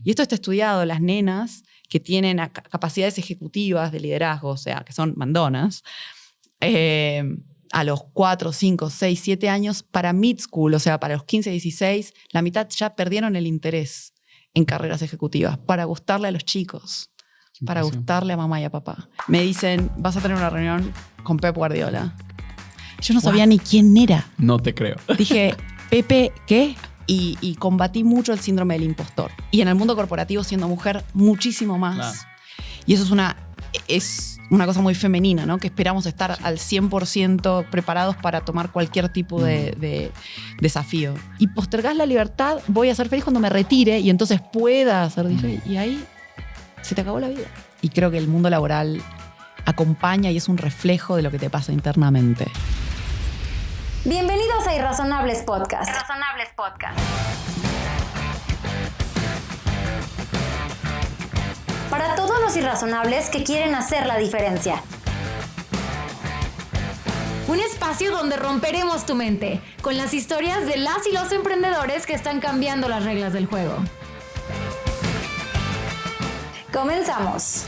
Y esto está estudiado, las nenas que tienen capacidades ejecutivas de liderazgo, o sea, que son mandonas, a los 4, 5, 6, 7 años, para mid school, o sea, para los 15, 16, la mitad ya perdieron el interés en carreras ejecutivas para gustarle a los chicos, para gustarle a mamá y a papá. Me dicen, vas a tener una reunión con Pep Guardiola. Yo no sabía ni quién era. No te creo. Dije, Pepe, ¿qué? Y combatí mucho el síndrome del impostor. Y en el mundo corporativo, siendo mujer, muchísimo más. Claro. Y eso es una cosa muy femenina, ¿no? Que esperamos estar al 100% preparados para tomar cualquier tipo de desafío. Y postergás la libertad, voy a ser feliz cuando me retire y entonces pueda ser DJ. Y ahí se te acabó la vida. Y creo que el mundo laboral acompaña y es un reflejo de lo que te pasa internamente. Bienvenidos a Irrazonables Podcast. Irrazonables Podcast. Para todos los irrazonables que quieren hacer la diferencia. Un espacio donde romperemos tu mente con las historias de las y los emprendedores que están cambiando las reglas del juego. Comenzamos.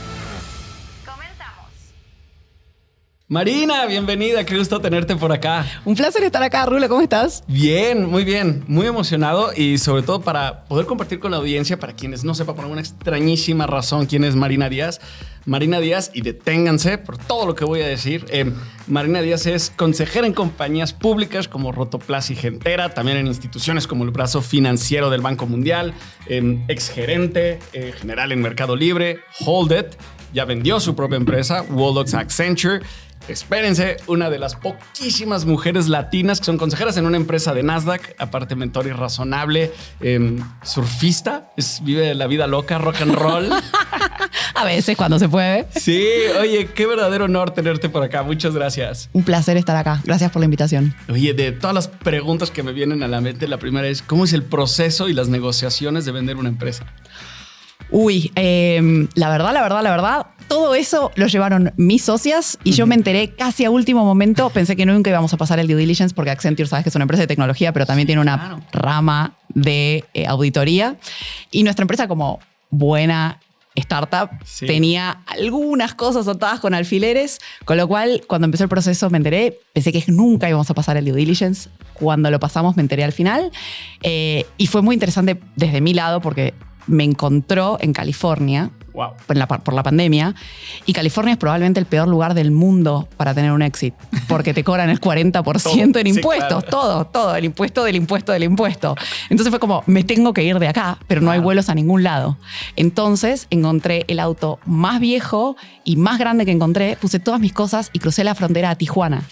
Marina, bienvenida, qué gusto tenerte por acá. Un placer estar acá, Rulo, ¿cómo estás? Bien, muy emocionado y sobre todo para poder compartir con la audiencia, para quienes no sepan por alguna extrañísima razón quién es Marina Díaz. Marina Díaz, y deténganse por todo lo que voy a decir, Marina Díaz es consejera en compañías públicas como Rotoplas y Gentera, también en instituciones como el brazo financiero del Banco Mundial, exgerente general en Mercado Libre, Holdit, ya vendió su propia empresa, Wolox Accenture. Espérense, una de las poquísimas mujeres latinas que son consejeras en una empresa de Nasdaq, aparte mentor irrazonable, surfista, vive la vida loca, rock and roll. A veces, cuando se puede. Sí, oye, qué verdadero honor tenerte por acá. Muchas gracias. Un placer estar acá. Gracias por la invitación. Oye, de todas las preguntas que me vienen a la mente, la primera es, ¿cómo es el proceso y las negociaciones de vender una empresa? La verdad, todo eso lo llevaron mis socias y yo me enteré casi a último momento. Pensé que nunca íbamos a pasar el due diligence porque Accenture, sabes que es una empresa de tecnología, pero también tiene una rama de auditoría. Y nuestra empresa, como buena startup, tenía algunas cosas atadas con alfileres, con lo cual cuando empezó el proceso me enteré, pensé que nunca íbamos a pasar el due diligence. Cuando lo pasamos me enteré al final y fue muy interesante desde mi lado porque me encontró en California. Wow. Por la pandemia, y California es probablemente el peor lugar del mundo para tener un exit, porque te cobran el 40% en impuestos, todo, el impuesto del impuesto del impuesto. Entonces fue como, me tengo que ir de acá, pero no hay vuelos a ningún lado. Entonces encontré el auto más viejo y más grande que encontré, puse todas mis cosas y crucé la frontera a Tijuana.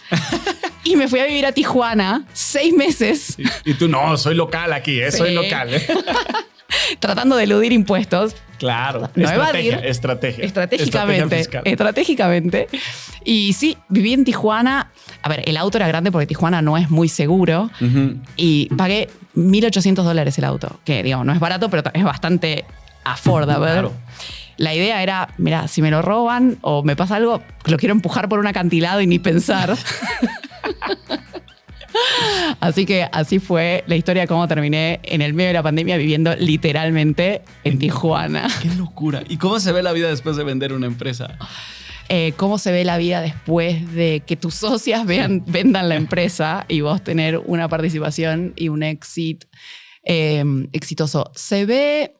Y me fui a vivir a Tijuana 6 meses. Y tú, no, soy local aquí, soy local. Tratando de eludir impuestos. Claro, no evadir. Estratégicamente. Y sí, viví en Tijuana. A ver, el auto era grande porque Tijuana no es muy seguro. Y pagué $1,800 el auto. Que, digamos, no es barato, pero es bastante affordable. Claro. La idea era, mira, si me lo roban o me pasa algo, lo quiero empujar por un acantilado y ni pensar. Así que así fue la historia de cómo terminé en el medio de la pandemia viviendo literalmente en Tijuana. ¡Qué locura! ¿Y cómo se ve la vida después de vender una empresa? ¿Cómo se ve la vida después de que tus socias vendan la empresa y vos tener una participación y un exit exitoso? Se ve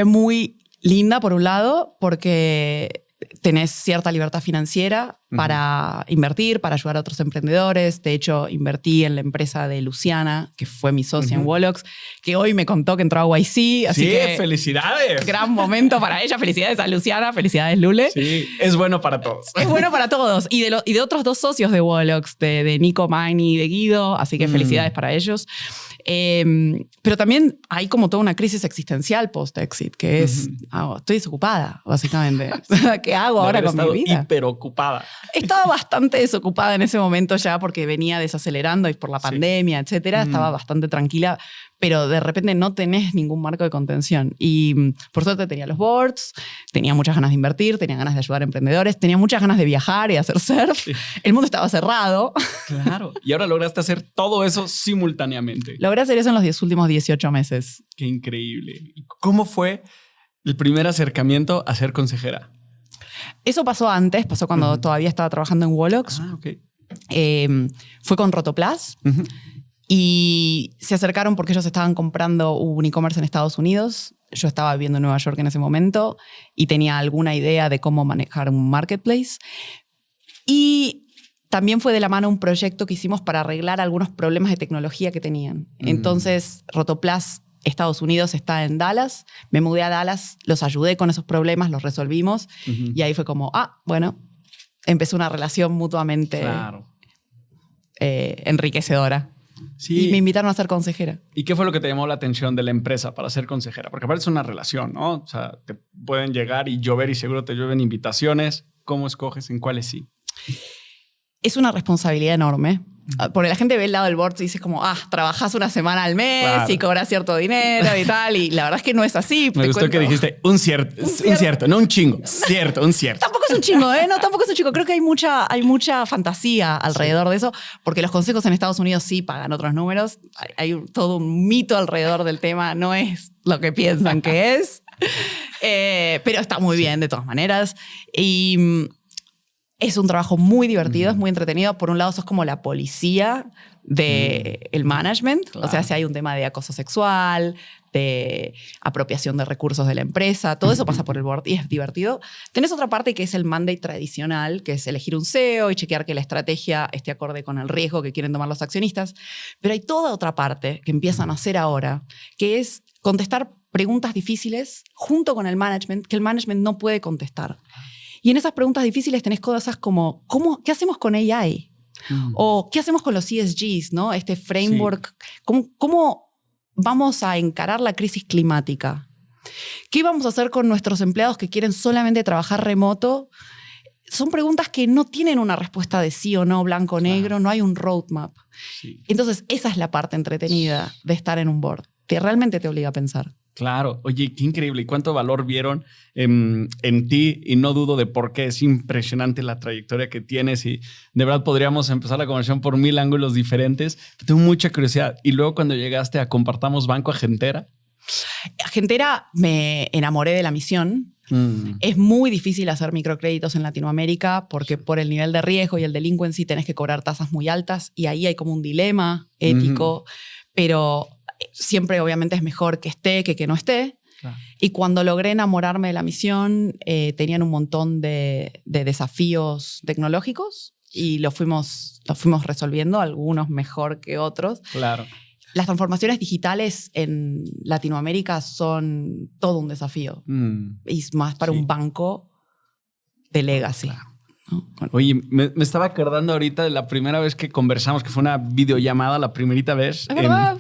muy linda por un lado porque tenés cierta libertad financiera para invertir, para ayudar a otros emprendedores. De hecho, invertí en la empresa de Luciana, que fue mi socia en Wolox, que hoy me contó que entró a YC. Así que ¡felicidades! Gran momento para ella. Felicidades a Luciana, felicidades Lule. Sí, es bueno para todos. Es bueno para todos. Y de otros 2 socios de Wolox, de Nico Magni y de Guido. Así que felicidades para ellos. Pero también hay como toda una crisis existencial post-exit, que es, estoy desocupada, básicamente. ¿Qué hago ahora con mi vida? Hiperocupada. Estaba bastante desocupada en ese momento ya porque venía desacelerando y por la pandemia, etcétera. Estaba bastante tranquila, pero de repente no tenés ningún marco de contención. Y por suerte tenía los boards, tenía muchas ganas de invertir, tenía ganas de ayudar a emprendedores, tenía muchas ganas de viajar y hacer surf. Sí. El mundo estaba cerrado. Claro. Y ahora lograste hacer todo eso simultáneamente. Logré hacer eso en los últimos 18 meses. Qué increíble. ¿Cómo fue el primer acercamiento a ser consejera? Eso pasó antes, pasó cuando todavía estaba trabajando en Wolox. Ok. Fue con Rotoplas. Y se acercaron porque ellos estaban comprando un e-commerce en Estados Unidos. Yo estaba viviendo en Nueva York en ese momento y tenía alguna idea de cómo manejar un marketplace. Y también fue de la mano un proyecto que hicimos para arreglar algunos problemas de tecnología que tenían. Entonces, Rotoplas Estados Unidos está en Dallas. Me mudé a Dallas, los ayudé con esos problemas, los resolvimos. Y ahí fue como, bueno, empezó una relación mutuamente enriquecedora. Sí. Y me invitaron a ser consejera. ¿Y qué fue lo que te llamó la atención de la empresa para ser consejera? Porque aparte es una relación, ¿no? O sea, te pueden llegar y llover y seguro te llueven invitaciones. ¿Cómo escoges en cuáles sí? Es una responsabilidad enorme. Porque la gente ve el lado del board y dice como, trabajás una semana al mes y cobras cierto dinero y tal. Y la verdad es que no es así. Me gustó que dijiste un cierto, no un chingo. Cierto, un cierto. Tampoco es un chingo, ¿eh? No, tampoco es un chingo. Creo que hay mucha fantasía alrededor de eso, porque los consejos en Estados Unidos sí pagan otros números. Hay todo un mito alrededor del tema. No es lo que piensan que es. Pero está muy bien de todas maneras. Y es un trabajo muy divertido, es muy entretenido. Por un lado, sos como la policía del management. Claro. O sea, si hay un tema de acoso sexual, de apropiación de recursos de la empresa, todo eso pasa por el board y es divertido. Tenés otra parte que es el mandate tradicional, que es elegir un CEO y chequear que la estrategia esté acorde con el riesgo que quieren tomar los accionistas. Pero hay toda otra parte que empiezan a hacer ahora, que es contestar preguntas difíciles junto con el management, que el management no puede contestar. Y en esas preguntas difíciles tenés cosas como, ¿qué hacemos con AI? O ¿qué hacemos con los ESGs? ¿No? Este framework. Sí. ¿Cómo vamos a encarar la crisis climática? ¿Qué vamos a hacer con nuestros empleados que quieren solamente trabajar remoto? Son preguntas que no tienen una respuesta de sí o no, blanco o negro, no hay un roadmap. Sí. Entonces, esa es la parte entretenida de estar en un board, que realmente te obliga a pensar. Claro. Oye, qué increíble. ¿Y cuánto valor vieron en ti? Y no dudo de por qué. Es impresionante la trayectoria que tienes y de verdad podríamos empezar la conversación por 1000 ángulos diferentes. Tengo mucha curiosidad. Y luego cuando llegaste a Compartamos Banco, a Gentera. A Gentera me enamoré de la misión. Es muy difícil hacer microcréditos en Latinoamérica porque por el nivel de riesgo y el delinquency tenés que cobrar tasas muy altas y ahí hay como un dilema ético. Pero siempre obviamente es mejor que esté que no esté. Claro. Y cuando logré enamorarme de la misión, tenían un montón de desafíos tecnológicos y los fuimos resolviendo, algunos mejor que otros. Claro. Las transformaciones digitales en Latinoamérica son todo un desafío. Y más para un banco de legacy. Claro. ¿No? Bueno. Oye, me estaba acordando ahorita de la primera vez que conversamos, que fue una videollamada, la primerita vez. ¿Es verdad?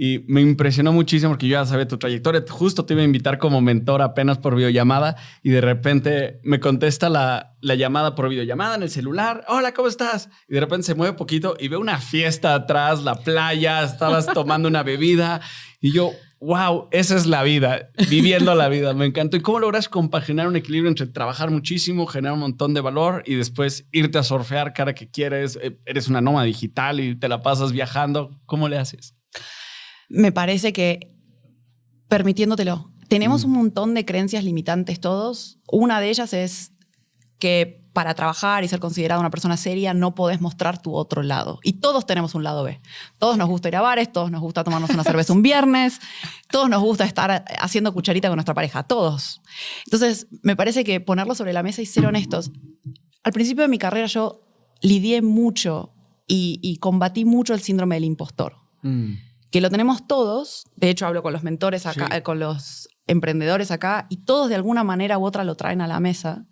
Y me impresionó muchísimo porque yo ya sabía tu trayectoria. Justo te iba a invitar como mentor apenas por videollamada y de repente me contesta la llamada por videollamada en el celular. Hola, ¿cómo estás? Y de repente se mueve poquito y veo una fiesta atrás, la playa, estabas tomando una bebida y yo, wow, esa es la vida, viviendo la vida. Me encantó. ¿Y cómo logras compaginar un equilibrio entre trabajar muchísimo, generar un montón de valor y después irte a surfear cada que quieres? Eres una nómada digital y te la pasas viajando. ¿Cómo le haces? Me parece que permitiéndotelo. Tenemos un montón de creencias limitantes todos. Una de ellas es que para trabajar y ser considerada una persona seria no podés mostrar tu otro lado. Y todos tenemos un lado B. Todos nos gusta ir a bares, todos nos gusta tomarnos una cerveza un viernes, todos nos gusta estar haciendo cucharita con nuestra pareja, todos. Entonces, me parece que ponerlo sobre la mesa y ser honestos. Al principio de mi carrera yo lidié mucho y combatí mucho el síndrome del impostor. Que lo tenemos todos. De hecho, hablo con los mentores acá, con los emprendedores acá, y todos de alguna manera u otra lo traen a la mesa.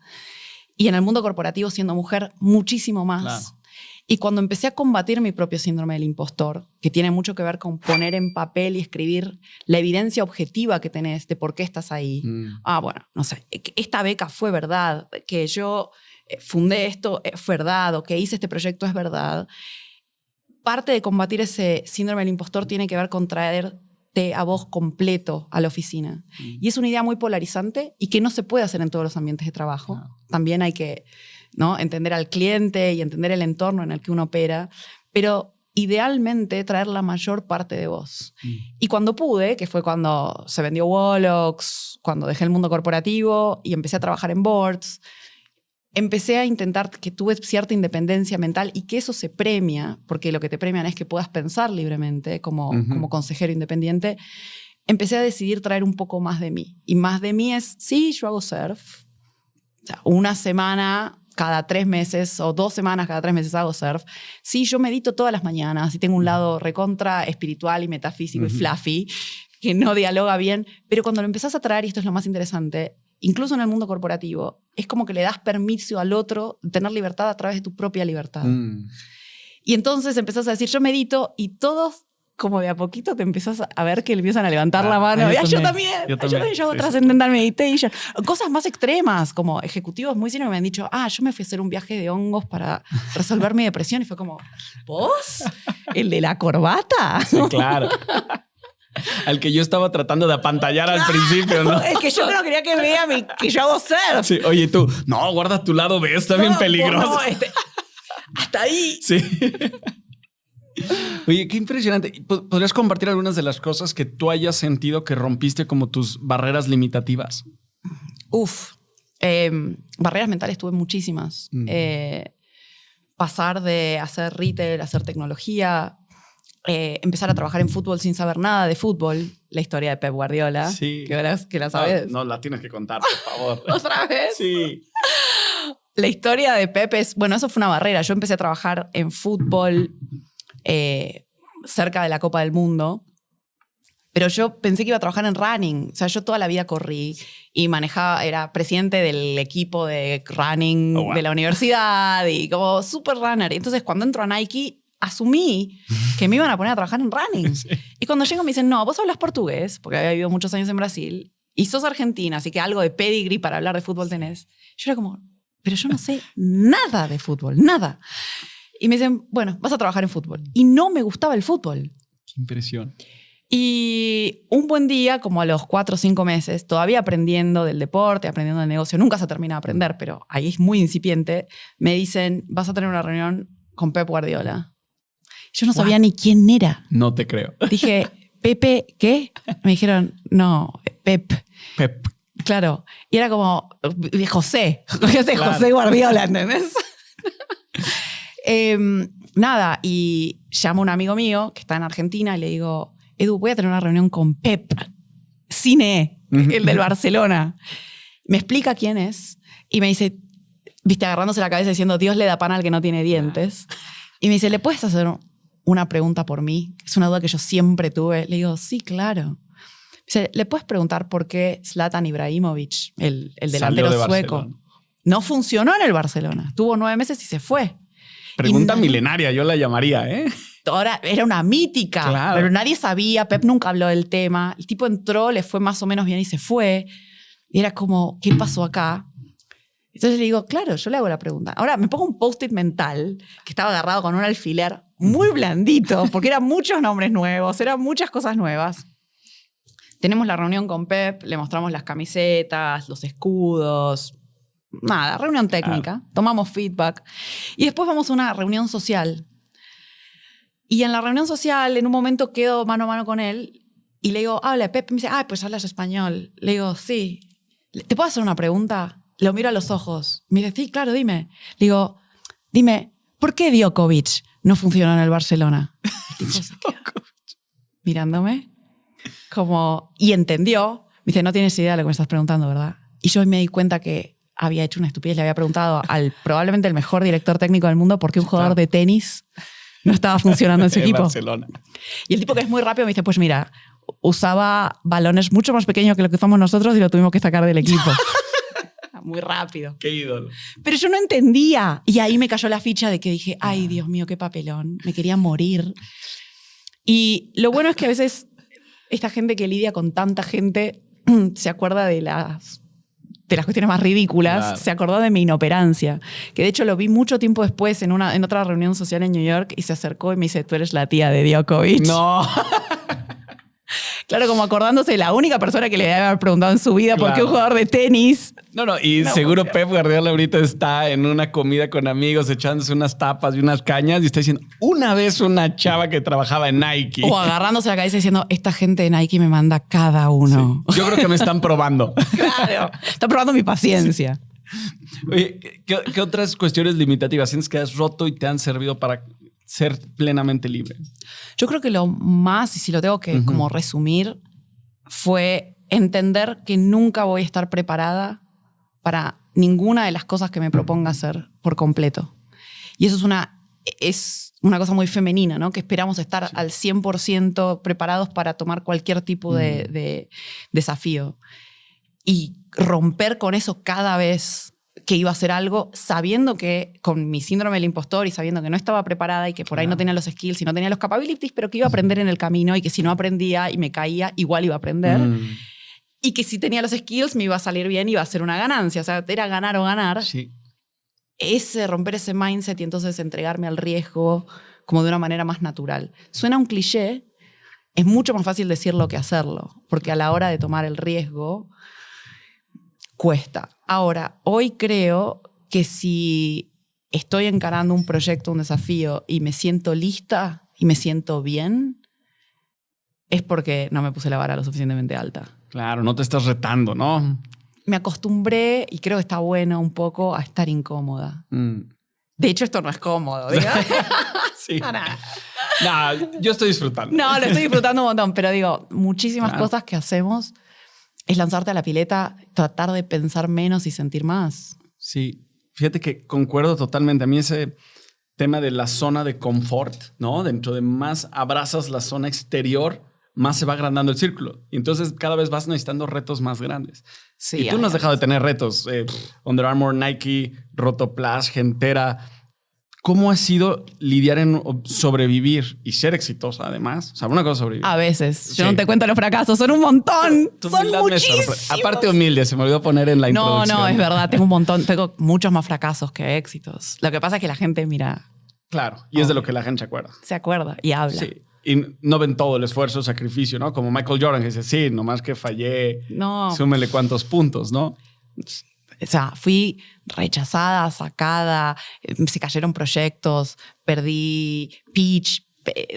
Y en el mundo corporativo, siendo mujer, muchísimo más. Claro. Y cuando empecé a combatir mi propio síndrome del impostor, que tiene mucho que ver con poner en papel y escribir la evidencia objetiva que tenés de por qué estás ahí. Bueno, no sé, esta beca fue verdad, que yo fundé esto es verdad, o que hice este proyecto es verdad. Parte de combatir ese síndrome del impostor tiene que ver con traer llevarte a vos completo a la oficina. Y es una idea muy polarizante y que no se puede hacer en todos los ambientes de trabajo. También hay que, ¿no?, entender al cliente y entender el entorno en el que uno opera, pero idealmente traer la mayor parte de vos. Y cuando pude, que fue cuando se vendió Wolox, cuando dejé el mundo corporativo y empecé a trabajar en boards, empecé a intentar que tuve cierta independencia mental y que eso se premia, porque lo que te premian es que puedas pensar libremente como consejero independiente. Empecé a decidir traer un poco más de mí. Y más de mí es, sí, yo hago surf. O sea, una semana cada 3 meses o 2 semanas cada 3 meses hago surf. Sí, yo medito todas las mañanas y tengo un lado recontra espiritual y metafísico y fluffy que no dialoga bien. Pero cuando lo empezás a traer, y esto es lo más interesante, incluso en el mundo corporativo, es como que le das permiso al otro de tener libertad a través de tu propia libertad. Y entonces empezás a decir, yo medito, y todos, como de a poquito, te empezás a ver que le empiezan a levantar la mano. Yo también hago Transcendental Meditation. Cosas más extremas, como ejecutivos muy serios me han dicho, yo me fui a hacer un viaje de hongos para resolver mi depresión. Y fue como, ¿vos? ¿El de la corbata? Sí, claro. Al que yo estaba tratando de apantallar al principio, ¿no? Es que yo no quería que vea que yo hago surf. Sí, oye, tú, no, guarda tu lado B, está bien peligroso. No, hasta ahí. Sí. Oye, qué impresionante. ¿Podrías compartir algunas de las cosas que tú hayas sentido que rompiste como tus barreras limitativas? Barreras mentales tuve muchísimas. Pasar de hacer retail a hacer tecnología, empezar a trabajar en fútbol sin saber nada de fútbol. La historia de Pep Guardiola. Sí. Que la sabes. No, la tienes que contar, por favor. ¿Otra vez? Sí. La historia de Pep es... Bueno, eso fue una barrera. Yo empecé a trabajar en fútbol cerca de la Copa del Mundo, pero yo pensé que iba a trabajar en running. O sea, yo toda la vida corrí y manejaba, era presidente del equipo de running de la universidad y como super runner. Y entonces, cuando entro a Nike, asumí que me iban a poner a trabajar en running. Sí. Y cuando llego me dicen, no, vos hablas portugués, porque había vivido muchos años en Brasil, y sos argentina, así que algo de pedigree para hablar de fútbol tenés. Yo era como, pero yo no sé nada de fútbol, nada. Y me dicen, bueno, vas a trabajar en fútbol. Y no me gustaba el fútbol. Qué impresión. Y un buen día, como a los 4 o 5 meses, todavía aprendiendo del deporte, aprendiendo del negocio, nunca se termina de aprender, pero ahí es muy incipiente, me dicen, vas a tener una reunión con Pep Guardiola. Yo no sabía ni quién era. No te creo. Dije, ¿Pepe qué? Me dijeron, no, Pep. Pep. Claro. Y era como, José. José Guardiola, ¿entendés? Nada, y llamo a un amigo mío que está en Argentina y le digo, Edu, voy a tener una reunión con Pep, Cine, el del Barcelona. Me explica quién es y me dice, viste, agarrándose la cabeza diciendo, Dios le da pan al que no tiene dientes. Y me dice, ¿le puedes hacer una pregunta por mí? Es una duda que yo siempre tuve. Le digo, sí, claro. Dice, ¿le puedes preguntar por qué Zlatan Ibrahimovic, el delantero sueco, no funcionó en el Barcelona? Tuvo 9 meses y se fue. Pregunta milenaria, yo la llamaría, ¿eh? Ahora era una mítica, claro. Pero nadie sabía, Pep nunca habló del tema. El tipo entró, le fue más o menos bien y se fue. Y era como, ¿qué pasó acá? Entonces le digo, claro, yo le hago la pregunta. Ahora me pongo un post-it mental que estaba agarrado con un alfiler muy blandito, porque eran muchos nombres nuevos, eran muchas cosas nuevas. Tenemos la reunión con Pep, le mostramos las camisetas, los escudos. Nada, reunión técnica, tomamos feedback y después vamos a una reunión social. Y en la reunión social, en un momento quedo mano a mano con él y le digo, habla, Pep. Me dice, pues hablas español. Le digo, sí. ¿Te puedo hacer una pregunta? Lo miro a los ojos. Me dice, sí, claro, dime. Le digo, dime, ¿por qué Djokovic no funcionó en el Barcelona? El tipo se queda mirándome como, y entendió. Me dice, no tienes idea de lo que me estás preguntando, ¿verdad? Y yo me di cuenta que había hecho una estupidez, le había preguntado al probablemente el mejor director técnico del mundo por qué un jugador de tenis no estaba funcionando en su equipo. Barcelona. Y el tipo, que es muy rápido, me dice, pues mira, usaba balones mucho más pequeños que lo que usamos nosotros y lo tuvimos que sacar del equipo. Muy rápido. Qué ídolo. Pero yo no entendía. Y ahí me cayó la ficha de que dije, ay, Dios mío, qué papelón. Me quería morir. Y lo bueno es que a veces esta gente que lidia con tanta gente se acuerda de las cuestiones más ridículas, claro. Se acordó de mi inoperancia, que de hecho lo vi mucho tiempo después en otra reunión social en New York y se acercó y me dice, tú eres la tía de Djokovic. No. Claro, como acordándose de la única persona que le debe haber preguntado en su vida por qué un jugador de tenis. No, y seguro Pep Guardiola ahorita está en una comida con amigos echándose unas tapas y unas cañas y está diciendo, una vez una chava que trabajaba en Nike. O agarrándose la cabeza diciendo, esta gente de Nike me manda cada uno. Sí. Yo creo que me están probando. Claro, están probando mi paciencia. Oye, ¿qué otras cuestiones limitativas sientes que has roto y te han servido para ser plenamente libre? Yo creo que lo más, y si lo tengo que como resumir, fue entender que nunca voy a estar preparada para ninguna de las cosas que me proponga hacer por completo. Y eso es una cosa muy femenina, ¿no? Que esperamos estar al 100% preparados para tomar cualquier tipo de desafío. Y romper con eso cada vez que iba a hacer algo, sabiendo que con mi síndrome del impostor y sabiendo que no estaba preparada y que por ahí no tenía los skills y no tenía los capabilities, pero que iba a aprender en el camino y que si no aprendía y me caía, igual iba a aprender. Y que si tenía los skills me iba a salir bien y iba a ser una ganancia. O sea, era ganar o ganar. Sí. Romper ese mindset y entonces entregarme al riesgo como de una manera más natural. Suena un cliché, es mucho más fácil decirlo que hacerlo, porque a la hora de tomar el riesgo cuesta. Ahora, hoy creo que si estoy encarando un proyecto, un desafío y me siento lista y me siento bien, es porque no me puse la vara lo suficientemente alta. Claro, no te estás retando, ¿no? Me acostumbré, y creo que está bueno un poco, a estar incómoda. De hecho, esto no es cómodo, ¿digo? Sí. No, nada. No, yo estoy disfrutando. No, lo estoy disfrutando un montón, pero digo, muchísimas Claro. cosas que hacemos es lanzarte a la pileta, tratar de pensar menos y sentir más. Sí, fíjate que concuerdo totalmente. A mí ese tema de la zona de confort, ¿no? Dentro de más abrazas la zona exterior, más se va agrandando el círculo. Y entonces cada vez vas necesitando retos más grandes. Sí, y tú no has dejado de tener retos. Under Armour, Nike, Rotoplas, Gentera. ¿Cómo ha sido lidiar en sobrevivir y ser exitosa además? O sea, una cosa es sobrevivir. A veces. Yo Sí. no te cuento los fracasos, son un montón. Tu Son humildad me muchísimos. sorprende. Aparte humilde, se me olvidó poner en la introducción. No, es verdad, tengo un montón, tengo muchos más fracasos que éxitos. Lo que pasa es que la gente, mira, Claro, y es de lo que la gente se acuerda. se acuerda y habla. Sí. Y no ven todo el esfuerzo, sacrificio, ¿no? Como Michael Jordan, que dice, sí, nomás que fallé, No. súmele cuántos puntos, ¿no? O sea, fui rechazada, sacada, se cayeron proyectos, perdí pitch,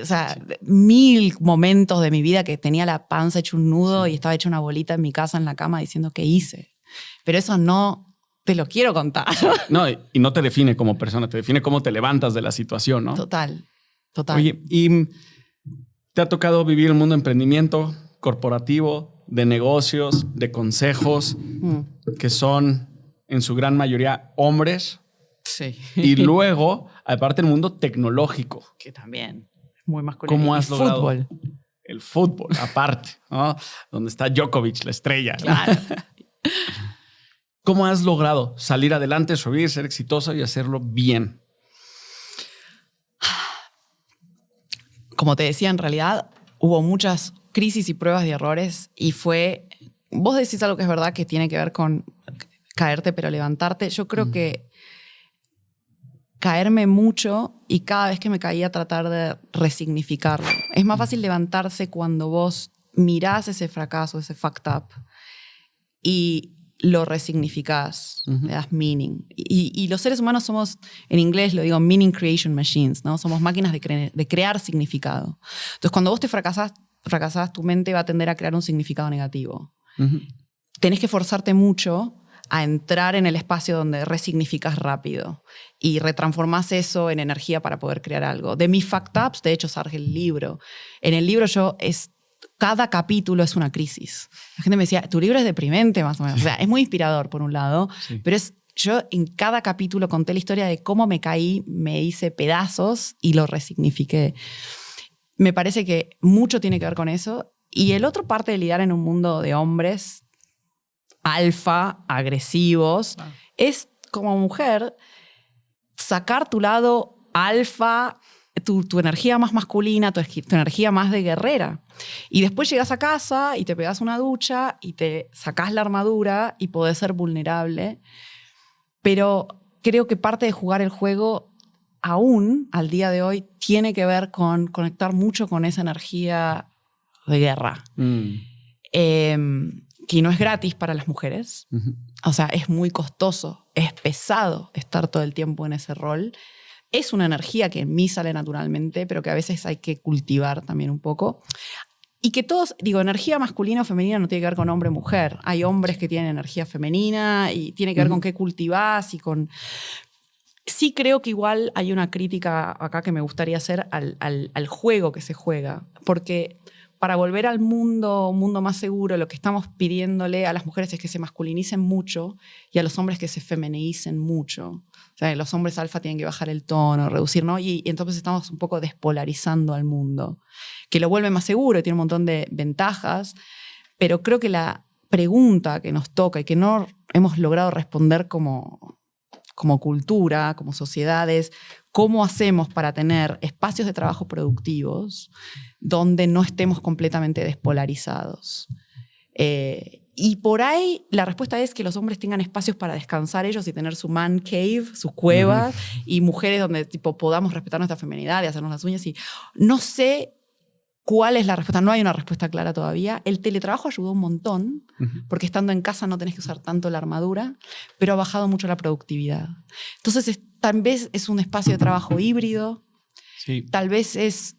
o sea, 1000 momentos de mi vida que tenía la panza hecha un nudo y estaba hecha una bolita en mi casa en la cama diciendo qué hice. Pero eso no te lo quiero contar. No, y no te define como persona, te define cómo te levantas de la situación, ¿no? Total. Oye, ¿y te ha tocado vivir el mundo de emprendimiento corporativo, de negocios, de consejos, que son en su gran mayoría hombres? Sí. Y luego, aparte, el mundo tecnológico. Que también es muy masculino. ¿Cómo Y has logrado? fútbol. El fútbol, aparte, ¿no? Donde está Djokovic, la estrella. Claro. ¿Cómo has logrado salir adelante, subir, ser exitosa y hacerlo bien? Como te decía, en realidad hubo muchas crisis y pruebas y errores y vos decís algo que es verdad que tiene que ver con caerte pero levantarte. Yo creo que caerme mucho y cada vez que me caía tratar de resignificarlo. Es más fácil levantarse cuando vos mirás ese fracaso, ese fucked up y lo resignificás, le das meaning. Y los seres humanos somos, en inglés lo digo, meaning creation machines, ¿no? Somos máquinas de crear significado. Entonces, cuando vos te fracasás, tu mente va a tender a crear un significado negativo. Tenés que forzarte mucho a entrar en el espacio donde resignificas rápido y retransformás eso en energía para poder crear algo. De mis fucked ups, de hecho, surge el libro. En el libro cada capítulo es una crisis. La gente me decía, tu libro es deprimente, más o menos. O sea, es muy inspirador, por un lado, pero yo en cada capítulo conté la historia de cómo me caí, me hice pedazos y lo resignifiqué. Me parece que mucho tiene que ver con eso. Y el otro parte de lidiar en un mundo de hombres alfa, agresivos, es como mujer sacar tu lado alfa, tu energía más masculina, tu energía más de guerrera. Y después llegas a casa y te pegas una ducha y te sacás la armadura y podés ser vulnerable. Pero creo que parte de jugar el juego, aún al día de hoy, tiene que ver con conectar mucho con esa energía de guerra. Que no es gratis para las mujeres. O sea, es muy costoso, es pesado estar todo el tiempo en ese rol. Es una energía que en mí sale naturalmente, pero que a veces hay que cultivar también un poco. Y que todos, digo, energía masculina o femenina no tiene que ver con hombre o mujer. Hay hombres que tienen energía femenina y tiene que ver con qué cultivás y con... Sí creo que igual hay una crítica acá que me gustaría hacer al juego que se juega. Porque para volver al mundo, un mundo más seguro, lo que estamos pidiéndole a las mujeres es que se masculinicen mucho y a los hombres que se feminicen mucho. O sea, los hombres alfa tienen que bajar el tono, reducir, ¿no? Y entonces estamos un poco despolarizando al mundo, que lo vuelve más seguro y tiene un montón de ventajas, pero creo que la pregunta que nos toca y que no hemos logrado responder como cultura, como sociedades, ¿cómo hacemos para tener espacios de trabajo productivos donde no estemos completamente despolarizados? Y por ahí la respuesta es que los hombres tengan espacios para descansar ellos y tener su man cave, sus cuevas, y mujeres donde tipo, podamos respetar nuestra feminidad y hacernos las uñas. Y no sé cuál es la respuesta, no hay una respuesta clara todavía. El teletrabajo ayudó un montón, porque estando en casa no tenés que usar tanto la armadura, pero ha bajado mucho la productividad. Entonces, tal vez es un espacio de trabajo híbrido, tal vez es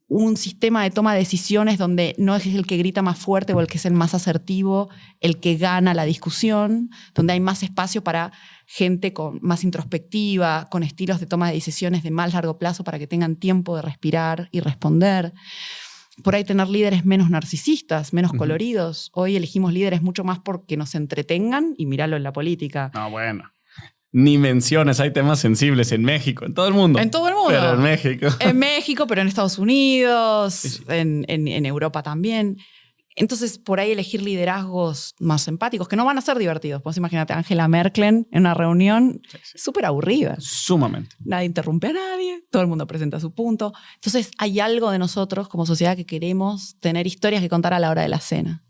un sistema de toma de decisiones donde no es el que grita más fuerte o el que es el más asertivo, el que gana la discusión, donde hay más espacio para gente más introspectiva, con estilos de toma de decisiones de más largo plazo para que tengan tiempo de respirar y responder. Por ahí tener líderes menos narcisistas, menos coloridos. Hoy elegimos líderes mucho más porque nos entretengan y míralo en la política. No, bueno. Ni menciones, hay temas sensibles en México, en todo el mundo. En todo el mundo. Pero en México. En México, pero en Estados Unidos, en Europa también. Entonces, por ahí elegir liderazgos más empáticos, que no van a ser divertidos. Vos imagínate a Angela Merkel en una reunión súper aburrida. Sumamente. Nadie interrumpe a nadie, todo el mundo presenta su punto. Entonces, hay algo de nosotros como sociedad que queremos tener historias que contar a la hora de la cena.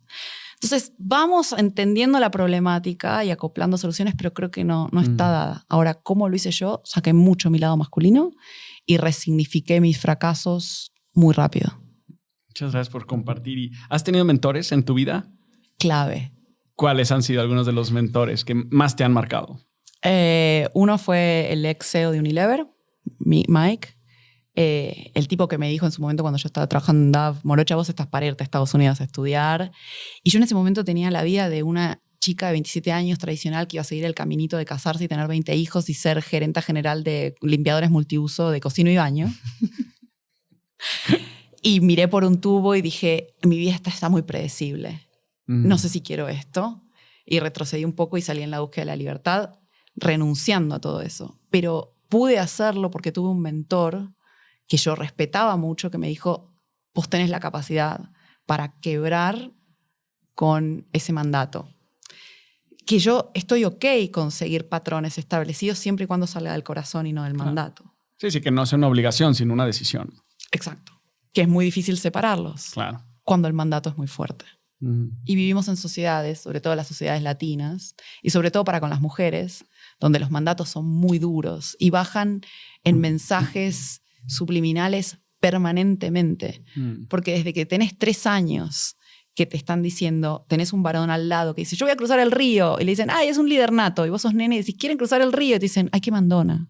Entonces, vamos entendiendo la problemática y acoplando soluciones, pero creo que no está dada. Ahora, ¿cómo lo hice yo? Saqué mucho mi lado masculino y resignifiqué mis fracasos muy rápido. Muchas gracias por compartir. ¿Has tenido mentores en tu vida? Clave. ¿Cuáles han sido algunos de los mentores que más te han marcado? Uno fue el ex CEO de Unilever, Mike. El tipo que me dijo en su momento cuando yo estaba trabajando en DAV, Morocha, vos estás para irte a Estados Unidos a estudiar. Y yo en ese momento tenía la vida de una chica de 27 años tradicional que iba a seguir el caminito de casarse y tener 20 hijos y ser gerenta general de limpiadores multiuso de cocina y baño. Y miré por un tubo y dije, mi vida está muy predecible. No sé si quiero esto. Y retrocedí un poco y salí en la búsqueda de la libertad, renunciando a todo eso. Pero pude hacerlo porque tuve un mentor que yo respetaba mucho, que me dijo, vos tenés la capacidad para quebrar con ese mandato. Que yo estoy ok con seguir patrones establecidos siempre y cuando salga del corazón y no del mandato. Sí, que no sea una obligación, sino una decisión. Exacto. Que es muy difícil separarlos. Claro. Cuando el mandato es muy fuerte. Y vivimos en sociedades, sobre todo las sociedades latinas, y sobre todo para con las mujeres, donde los mandatos son muy duros y bajan en mensajes subliminales permanentemente. Porque desde que tenés 3 años que te están diciendo, tenés un varón al lado que dice, yo voy a cruzar el río, y le dicen, ay, es un líder nato, y vos sos nene y decís, quieren cruzar el río, y te dicen, ay, qué mandona.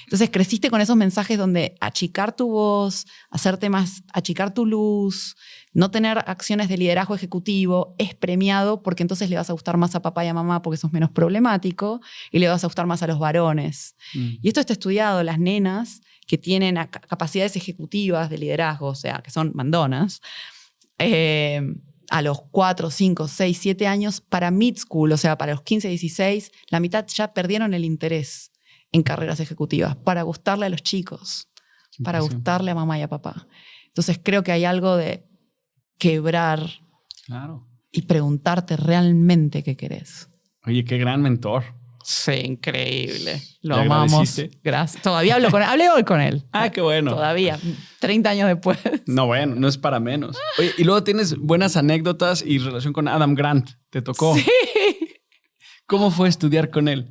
Entonces creciste con esos mensajes donde achicar tu voz, hacerte más, achicar tu luz, no tener acciones de liderazgo ejecutivo es premiado porque entonces le vas a gustar más a papá y a mamá porque sos menos problemático y le vas a gustar más a los varones. Y esto está estudiado, las nenas que tienen capacidades ejecutivas de liderazgo, o sea, que son mandonas, a los 4, 5, 6, 7 años, para mid school, o sea, para los 15, 16, la mitad ya perdieron el interés en carreras ejecutivas para gustarle a los chicos, para gustarle a mamá y a papá. Entonces creo que hay algo de quebrar y preguntarte realmente qué querés. Oye, qué gran mentor. Sí, increíble. Lo amamos. Gracias. Todavía hablo con él. Hablé hoy con él. Ah, qué bueno. Todavía, 30 años después. No, bueno, no es para menos. Oye, y luego tienes buenas anécdotas y relación con Adam Grant. ¿Te tocó? Sí. ¿Cómo fue estudiar con él?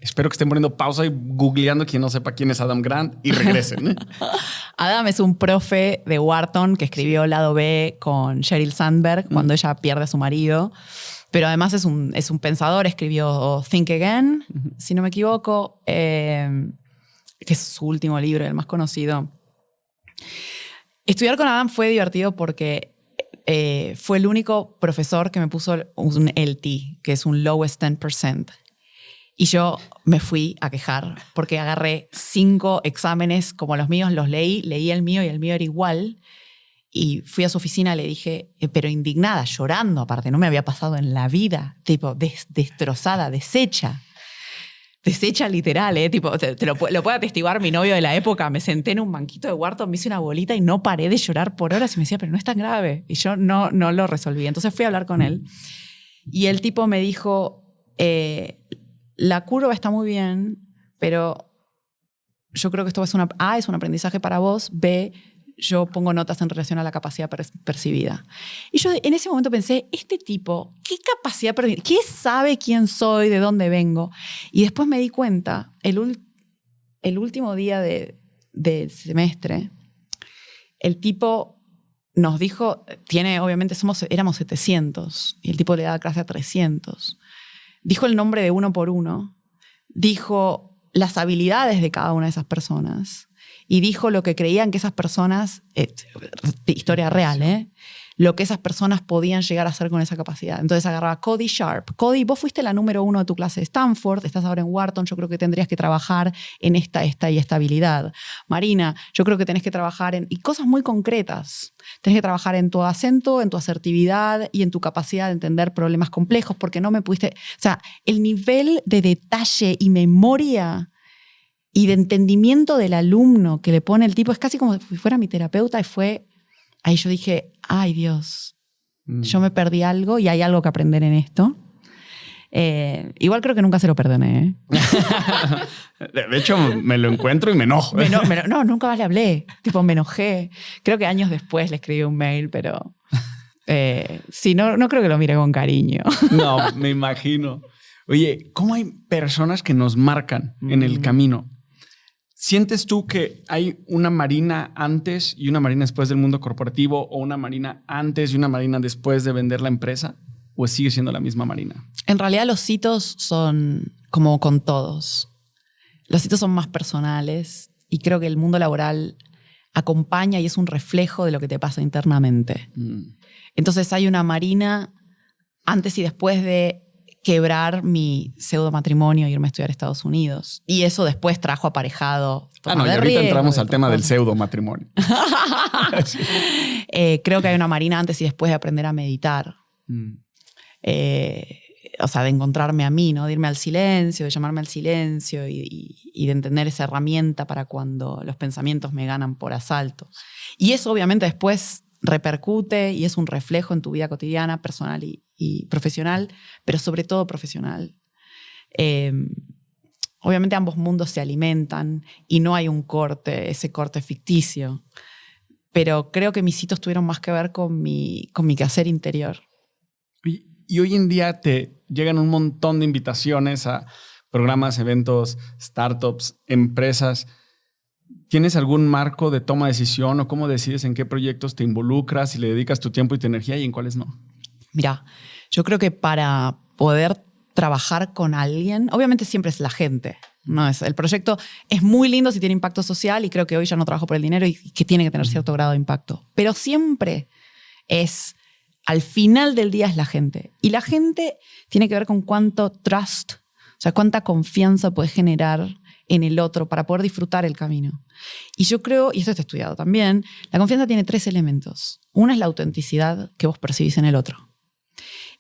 Espero que estén poniendo pausa y googleando quien no sepa quién es Adam Grant y regresen. Adam es un profe de Wharton que escribió Lado B con Sheryl Sandberg cuando ella pierde a su marido. Pero además es un pensador, escribió Think Again, si no me equivoco, que es su último libro, el más conocido. Estudiar con Adam fue divertido porque fue el único profesor que me puso un LT, que es un Lowest 10%. Y yo me fui a quejar porque agarré 5 exámenes como los míos, los leí el mío y el mío era igual. Y fui a su oficina, le dije, pero indignada, llorando, aparte, no me había pasado en la vida, tipo, destrozada, deshecha literal, tipo, lo puede atestiguar mi novio de la época. Me senté en un banquito de Wharton, me hice una bolita y no paré de llorar por horas y me decía, pero no es tan grave. Y yo no lo resolví. Entonces fui a hablar con él y el tipo me dijo, la curva está muy bien, pero yo creo que esto es es un aprendizaje para vos, B, yo pongo notas en relación a la capacidad percibida. Y yo en ese momento pensé, este tipo, ¿qué capacidad percibida? ¿Qué sabe quién soy, de dónde vengo? Y después me di cuenta, el último día del semestre, el tipo nos dijo, obviamente éramos 700, y el tipo le daba clase a 300. Dijo el nombre de uno por uno, dijo las habilidades de cada una de esas personas, y dijo lo que creían que esas personas, historia real, lo que esas personas podían llegar a hacer con esa capacidad. Entonces agarraba Cody Sharp. Cody, vos fuiste la número 1 de tu clase de Stanford, estás ahora en Wharton, yo creo que tendrías que trabajar en esta y esta habilidad. Marina, yo creo que tenés que trabajar y cosas muy concretas. Tenés que trabajar en tu acento, en tu asertividad y en tu capacidad de entender problemas complejos, porque no me pudiste... O sea, el nivel de detalle y memoria y de entendimiento del alumno que le pone el tipo es casi como si fuera mi terapeuta y fue... Ahí yo dije, ay Dios, yo me perdí algo y hay algo que aprender en esto. Igual creo que nunca se lo perdoné. De hecho, me lo encuentro y me enojo. No, nunca más le hablé. Tipo, me enojé. Creo que años después le escribí un mail, pero sí, no creo que lo mire con cariño. No, me imagino. Oye, ¿cómo hay personas que nos marcan en el camino? ¿Sientes tú que hay una Marina antes y una Marina después del mundo corporativo o una Marina antes y una Marina después de vender la empresa? ¿O sigue siendo la misma Marina? En realidad los hitos son como con todos. Los hitos son más personales y creo que el mundo laboral acompaña y es un reflejo de lo que te pasa internamente. Entonces hay una Marina antes y después de quebrar mi pseudo matrimonio e irme a estudiar a Estados Unidos. Y eso después trajo aparejado... Y ahorita entramos al tema del pseudo matrimonio. Sí. Creo que hay una Marina antes y después de aprender a meditar. O sea, de encontrarme a mí, ¿no? De irme al silencio, de llamarme al silencio y de entender esa herramienta para cuando los pensamientos me ganan por asalto. Y eso obviamente después repercute y es un reflejo en tu vida cotidiana, personal y profesional, pero sobre todo profesional. Obviamente ambos mundos se alimentan y no hay un corte, ese corte ficticio, pero creo que mis hitos tuvieron más que ver con mi quehacer interior. Y hoy en día te llegan un montón de invitaciones a programas, eventos, startups, empresas. ¿Tienes algún marco de toma de decisión o cómo decides en qué proyectos te involucras, si le dedicas tu tiempo y tu energía y en cuáles no? Mira, yo creo que para poder trabajar con alguien, obviamente siempre es la gente, ¿no? El proyecto es muy lindo si tiene impacto social y creo que hoy ya no trabajo por el dinero y que tiene que tener cierto grado de impacto. Pero siempre al final del día es la gente. Y la gente tiene que ver con cuánto trust, o sea, cuánta confianza puedes generar en el otro para poder disfrutar el camino. Y yo creo, y esto está estudiado también, la confianza tiene 3 elementos. Una es la autenticidad que vos percibís en el otro.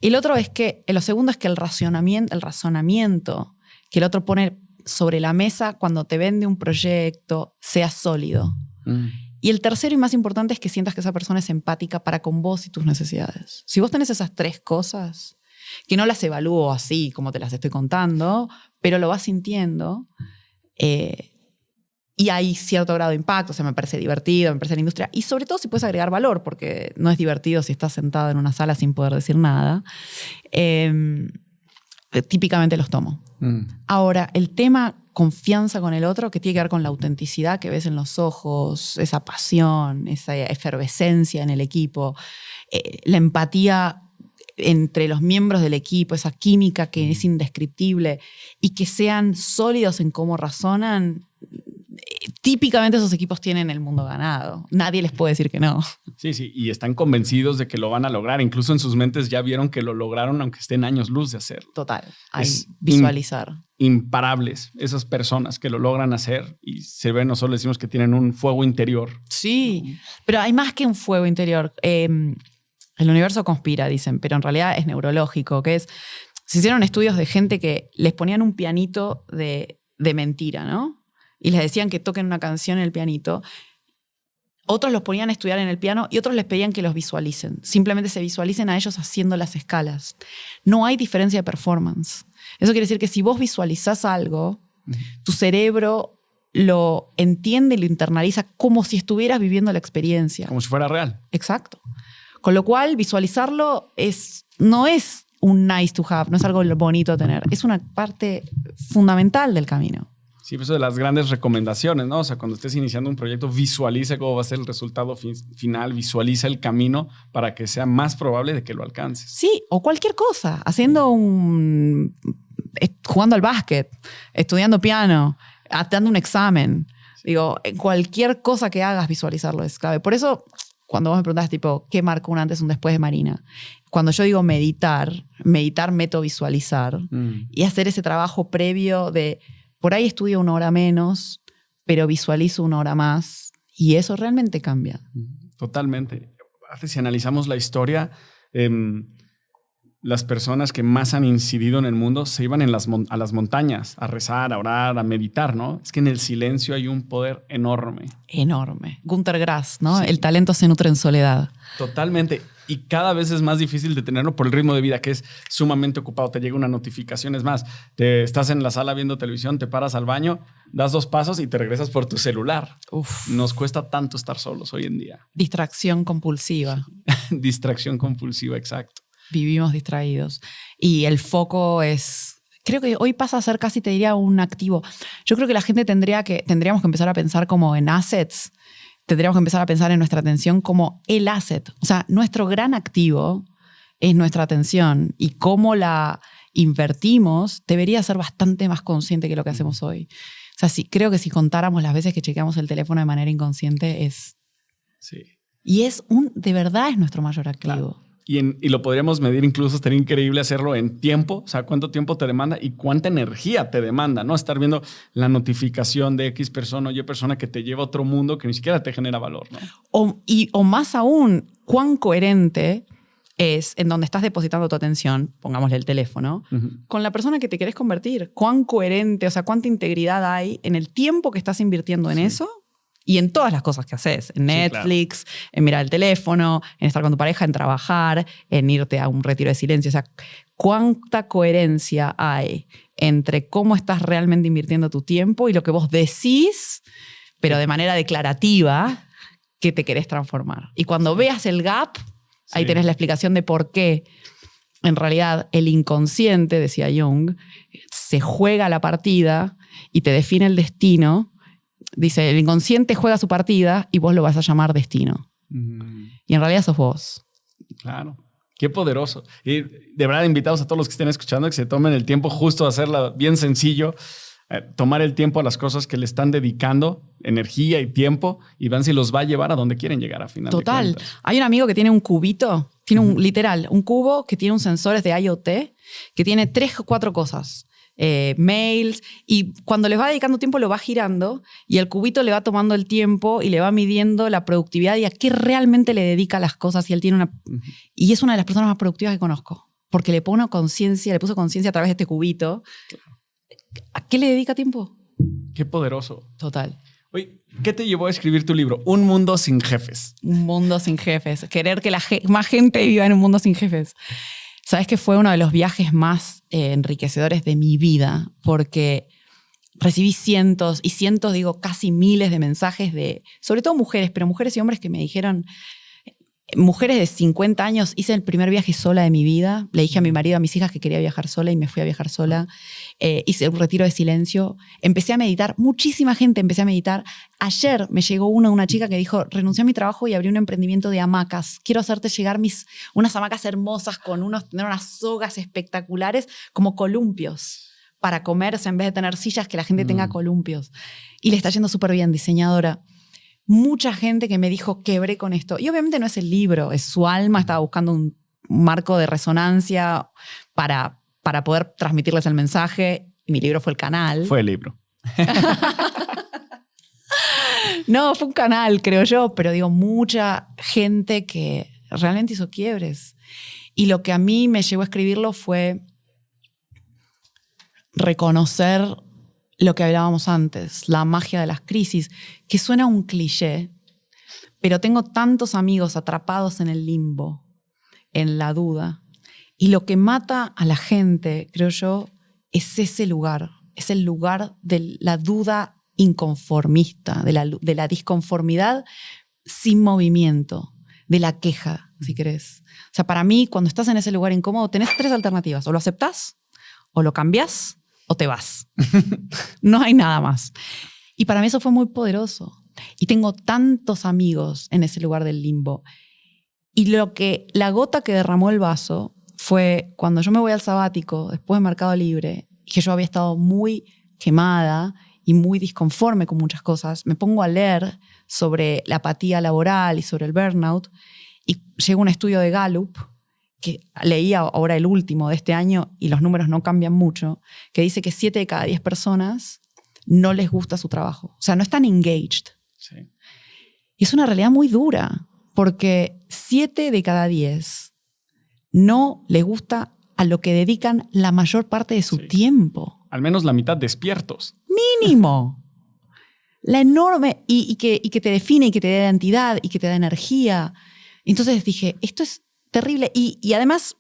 Y el otro es que, lo segundo es que el razonamiento que el otro pone sobre la mesa cuando te vende un proyecto sea sólido. Y el tercero y más importante es que sientas que esa persona es empática para con vos y tus necesidades. Si vos tenés esas 3 cosas, que no las evalúo así como te las estoy contando, pero lo vas sintiendo, y hay cierto grado de impacto, o sea, me parece divertido, me parece la industria, y sobre todo si puedes agregar valor, porque no es divertido si estás sentado en una sala sin poder decir nada. típicamente los tomo. Ahora, el tema confianza con el otro, que tiene que ver con la autenticidad que ves en los ojos, esa pasión, esa efervescencia en el equipo, la empatía entre los miembros del equipo, esa química que es indescriptible y que sean sólidos en cómo razonan. Típicamente esos equipos tienen el mundo ganado. Nadie les puede decir que no. Sí, sí, y están convencidos de que lo van a lograr. Incluso en sus mentes ya vieron que lo lograron, aunque estén años luz de hacerlo. Total. Visualizar. Imparables esas personas que lo logran hacer y se ven, nosotros decimos que tienen un fuego interior. Sí, pero hay más que un fuego interior. El universo conspira, dicen, pero en realidad es neurológico, que es... Se hicieron estudios de gente que les ponían un pianito de mentira, ¿no? Y les decían que toquen una canción en el pianito. Otros los ponían a estudiar en el piano y otros les pedían que los visualicen. Simplemente se visualicen a ellos haciendo las escalas. No hay diferencia de performance. Eso quiere decir que si vos visualizás algo, tu cerebro lo entiende y lo internaliza como si estuvieras viviendo la experiencia. Como si fuera real. Exacto. Con lo cual, visualizarlo no es un nice to have, no es algo bonito a tener. Es una parte fundamental del camino. Sí, pues eso de las grandes recomendaciones, ¿no? O sea, cuando estés iniciando un proyecto, visualiza cómo va a ser el resultado final, visualiza el camino para que sea más probable de que lo alcances. Sí, o cualquier cosa, jugando al básquet, estudiando piano, dando un examen. Digo, cualquier cosa que hagas, visualizarlo es clave. Por eso, cuando vos me preguntás, tipo, ¿qué marcó un antes y un después de Marina? Cuando yo digo meditar meto visualizar y hacer ese trabajo previo de... Por ahí estudio 1 hora menos, pero visualizo 1 hora más y eso realmente cambia. Totalmente. Si analizamos la historia, las personas que más han incidido en el mundo se iban a las montañas a rezar, a orar, a meditar, ¿no? Es que en el silencio hay un poder enorme. Enorme. Günter Grass, ¿no? Sí. El talento se nutre en soledad. Totalmente. Y cada vez es más difícil de tenerlo por el ritmo de vida, que es sumamente ocupado. Te llega una notificación, es más, estás en la sala viendo televisión, te paras al baño, das 2 pasos y te regresas por tu celular. Uf. Nos cuesta tanto estar solos hoy en día. Distracción compulsiva. Distracción compulsiva, exacto. Vivimos distraídos. Y el foco es... Creo que hoy pasa a ser casi, te diría, un activo. Yo creo que la gente tendríamos que empezar a pensar como en assets. Tendríamos que empezar a pensar en nuestra atención como el asset. O sea, nuestro gran activo es nuestra atención y cómo la invertimos debería ser bastante más consciente que lo que hacemos hoy. O sea, creo que si contáramos las veces que chequeamos el teléfono de manera inconsciente es... Sí. Y de verdad es nuestro mayor activo. Claro. Y lo podríamos medir incluso, estaría increíble hacerlo en tiempo, o sea, cuánto tiempo te demanda y cuánta energía te demanda, ¿no? Estar viendo la notificación de X persona o Y persona que te lleva a otro mundo que ni siquiera te genera valor, ¿no? O más aún, cuán coherente es en donde estás depositando tu atención, pongámosle el teléfono, con la persona que te querés convertir. Cuán coherente, o sea, cuánta integridad hay en el tiempo que estás invirtiendo en eso. Y en todas las cosas que haces, en Netflix, claro, en mirar el teléfono, en estar con tu pareja, en trabajar, en irte a un retiro de silencio. O sea, ¿cuánta coherencia hay entre cómo estás realmente invirtiendo tu tiempo y lo que vos decís, pero de manera declarativa, que te querés transformar? Y cuando veas el gap, ahí tenés la explicación de por qué, en realidad, el inconsciente, decía Jung, se juega la partida y te define el destino. Dice, el inconsciente juega su partida y vos lo vas a llamar destino. Y en realidad sos vos. Claro. Qué poderoso. Y de verdad, invitados a todos los que estén escuchando que se tomen el tiempo justo de hacerla bien sencillo, tomar el tiempo a las cosas que le están dedicando, energía y tiempo, y vean si los va a llevar a donde quieren llegar a final de cuentas. Total. Hay un amigo que tiene un cubito, tiene un cubo que tiene un sensores de IoT que tiene 3 o 4 cosas. Mails, y cuando les va dedicando tiempo lo va girando y el cubito le va tomando el tiempo y le va midiendo la productividad y a qué realmente le dedica las cosas. Y él tiene y es una de las personas más productivas que conozco porque le puso conciencia a través de este cubito. ¿A qué le dedica tiempo? Qué poderoso. Total. Oye, ¿qué te llevó a escribir tu libro? Un mundo sin jefes. Un mundo sin jefes. Querer que más gente viva en un mundo sin jefes. Sabes que fue uno de los viajes más enriquecedores de mi vida porque recibí cientos, digo casi miles de mensajes de, sobre todo mujeres, pero mujeres y hombres que me dijeron, Mujeres de 50 años, hice el primer viaje sola de mi vida. Le dije a mi marido, a mis hijas que quería viajar sola y me fui a viajar sola. Hice un retiro de silencio. Empecé a meditar. Muchísima gente empecé a meditar. Ayer me llegó una chica que dijo, renuncié a mi trabajo y abrí un emprendimiento de hamacas. Quiero hacerte llegar unas hamacas hermosas con tener unas sogas espectaculares como columpios para comer, o sea, en vez de tener sillas, que la gente tenga columpios. Y le está yendo súper bien, diseñadora. Mucha gente que me dijo, quebré con esto. Y obviamente no es el libro, es su alma. Estaba buscando un marco de resonancia para poder transmitirles el mensaje. Y mi libro fue el canal. Fue el libro. No, fue un canal, creo yo. Pero digo, mucha gente que realmente hizo quiebres. Y lo que a mí me llevó a escribirlo fue reconocer lo que hablábamos antes, la magia de las crisis, que suena un cliché, pero tengo tantos amigos atrapados en el limbo, en la duda, y lo que mata a la gente, creo yo, es ese lugar, es el lugar de la duda inconformista, de la disconformidad sin movimiento, de la queja, si querés. O sea, para mí, cuando estás en ese lugar incómodo, tenés 3 alternativas, o lo aceptás, o lo cambiás, o te vas. No hay nada más. Y para mí eso fue muy poderoso. Y tengo tantos amigos en ese lugar del limbo. Y la gota que derramó el vaso fue cuando yo me voy al sabático, después de Mercado Libre, y que yo había estado muy quemada y muy disconforme con muchas cosas, me pongo a leer sobre la apatía laboral y sobre el burnout, y llega un estudio de Gallup, que leía ahora el último de este año y los números no cambian mucho, que dice que 7 de cada 10 personas no les gusta su trabajo. O sea, no están engaged. Sí. Y es una realidad muy dura, porque 7 de cada 10 no les gusta a lo que dedican la mayor parte de su tiempo. Al menos la mitad despiertos. Mínimo. La enorme, y que te define, y que te da identidad, y que te da energía. Entonces dije, esto es terrible. Y además,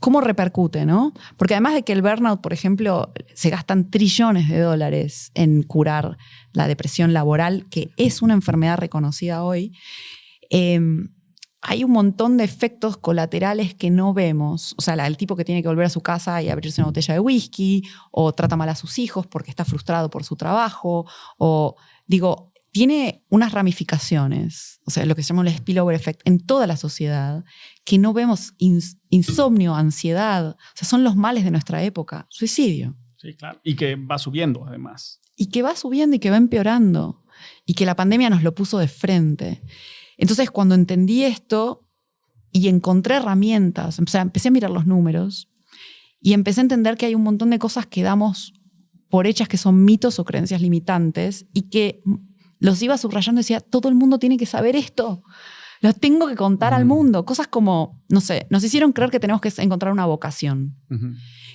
¿cómo repercute, no? Porque además de que el burnout, por ejemplo, se gastan trillones de dólares en curar la depresión laboral, que es una enfermedad reconocida hoy, hay un montón de efectos colaterales que no vemos. O sea, el tipo que tiene que volver a su casa y abrirse una botella de whisky, o trata mal a sus hijos porque está frustrado por su trabajo, o digo, tiene unas ramificaciones, o sea, lo que se llama el spillover effect en toda la sociedad, que no vemos. Insomnio, ansiedad, o sea, son los males de nuestra época. Suicidio. Sí, claro. Y que va subiendo, además. Y que va subiendo y que va empeorando. Y que la pandemia nos lo puso de frente. Entonces, cuando entendí esto y encontré herramientas, o sea, empecé a mirar los números y empecé a entender que hay un montón de cosas que damos por hechas que son mitos o creencias limitantes, y que los iba subrayando y decía, todo el mundo tiene que saber esto. Lo tengo que contar al mundo. Cosas como, no sé, nos hicieron creer que tenemos que encontrar una vocación.